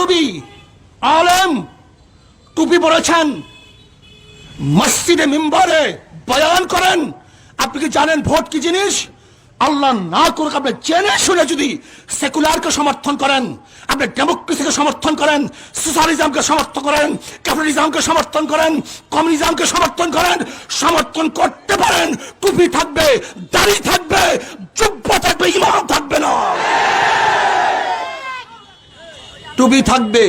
মৌলবী আলেম টুপি পরেছেন, মসজিদে মিম্বরে বয়ান করেন। আপনি কি জানেন ভোট কি জিনিস? আল্লাহ না করুক আপনি জেনে শুনে যদি সেকুলারকে সমর্থন করেন, আপনি ডেমোক্রেসিকে সমর্থন করেন, সোশ্যালিজমকে সমর্থন করেন, ক্যাপিটালিজমকে সমর্থন করেন, কমিউনিজমকে সমর্থন করেন, সমর্থন করতে পারেন। টুপি থাকবে, দাড়ি থাকবে, জুব্বা থাকবে, ইমাম থাকবে না। টুপি থাকবে,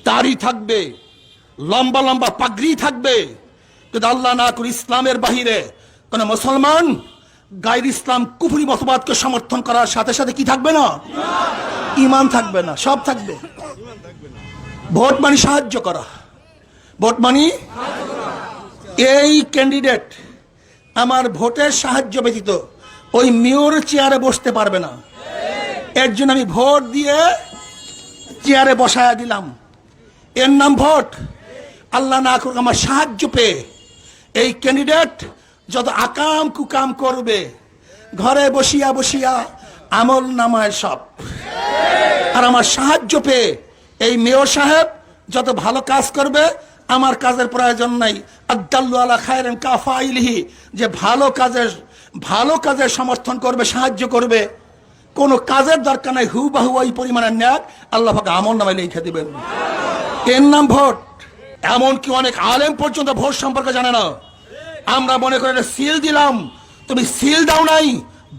দাড়ি থাকবে, লম্বা লম্বা পাগড়ি থাকবে, কিন্তু আল্লাহ না করে ইসলামের বাহিরে কোন মুসলমান গায়ের ইসলাম কুফরি মতবাদকে সমর্থন করার সাথে সাথে কি থাকবে না? ঈমান থাকবে না, সব থাকবে। ভোট মানে সাহায্য করা, ভোট মানে এই ক্যান্ডিডেট আমার ভোটের সাহায্য ব্যতীত ওই মেয়র চেয়ারে বসতে পারবে না, এর জন্য আমি ভোট দিয়ে চেয়ারে বসায়া দিলাম, এর নাম ভোট। আল্লাহ না করুক আমার সাহায্য পেয়ে এই ক্যান্ডিডেট যত আকাম কুকাম করবে, ঘরে বসিয়া বসিয়া আমল নামায় সব, আর আমার সাহায্য পেয়ে এই মেয়র সাহেব যত ভালো কাজ করবে, আমার কাজের প্রয়োজন নাই। আদাল্লু আলা খায়রিন কাফাইলিহি, যে ভালো কাজের সমর্থন করবে, সাহায্য করবে, কোনো কাজের দরকার নাই, হুবাহু ওই পরিমাণের ন্যাক আল্লাহ পাক আমল নামায় লিখে দিবেন। এর নাম ভোট। এমনকি অনেক আলেম পর্যন্ত ভোট সম্পর্কে জানে না। আমরা মনে করি সিল দিলাম, তুমি সিল দাও নাই,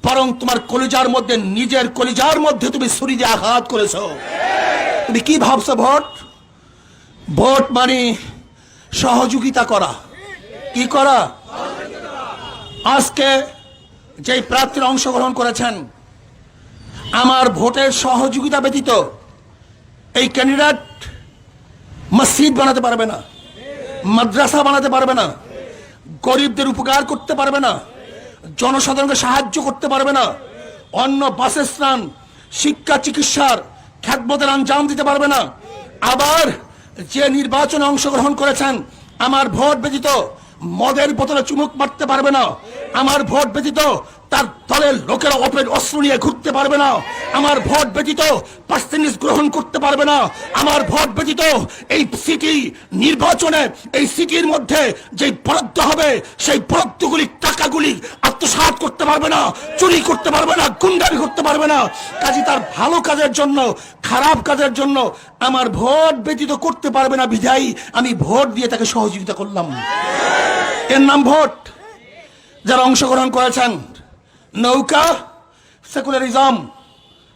বরং তোমার কলিজার মধ্যে, নিজের কলিজার মধ্যে তুমি ছুরি দিয়ে আঘাত করেছ। তুমি কি ভাবছো? ভোট মানে সহযোগিতা করা। কি করা? আজকে যেই প্রার্থীরা অংশগ্রহণ করেছেন, আমার ভোটের সহযোগিতা ব্যতীত এই ক্যান্ডিডেট মসজিদ বানাতে পারবে না, মাদ্রাসা বানাতে পারবে না, গরিবদের উপকার করতে পারবে না, জনসাধারণকে সাহায্য করতে পারবে না, অন্য বাসস্থান, শিক্ষা, চিকিৎসার খ্যাতমতের আঞ্জাম দিতে পারবে না। আবার যে নির্বাচনে অংশগ্রহণ করেছেন, আমার ভোট ব্যতীত মদের বোতলে চুমুক মারতে পারবে না, আমার ভোট ব্যতীত তার দলের লোকেরা ওপেন অস্ত্র নিয়ে ঘুরতে পারবে না, আমার ভোট ব্যতীত পার্সেন্টেজ গ্রহণ করতে পারবে না, আমার ভোট ব্যতীত এই সিটি নির্বাচনে এই সিটির মধ্যে যে বরাদ্দ হবে সেই বরাদ্দগুলি, টাকাগুলি আত্মসাৎ করতে পারবে না, চুরি করতে পারবে না, গুন্ডামি করতে পারবে না। কাজে তার ভালো কাজের জন্য, খারাপ কাজের জন্য আমার ভোট ব্যতীত করতে পারবে না, বিধায়ী আমি ভোট দিয়ে তাকে সহযোগিতা করলাম। এর নাম ভোট। যারা অংশগ্রহণ করেছেন, নৌকা সেকুলারিজম,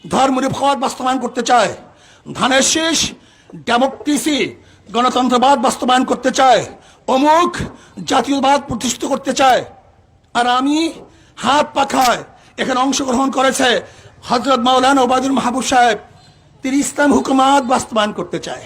ধর্মনিরপেক্ষতা বাস্তবায়ন করতে চায়, ধানের শীষ ডেমোক্রেসি, গণতন্ত্রবাদ বাস্তবায়ন করতে চায়, অমুক জাতীয়বাদ প্রতিষ্ঠিত করতে চায়, আর আমি হাত পাখায় এখানে অংশগ্রহণ করেছে হযরত মাওলানা ওবায়দুল মাহবুব সাহেব, তিনি ইসলাম হুকুমাত বাস্তবায়ন করতে চায়।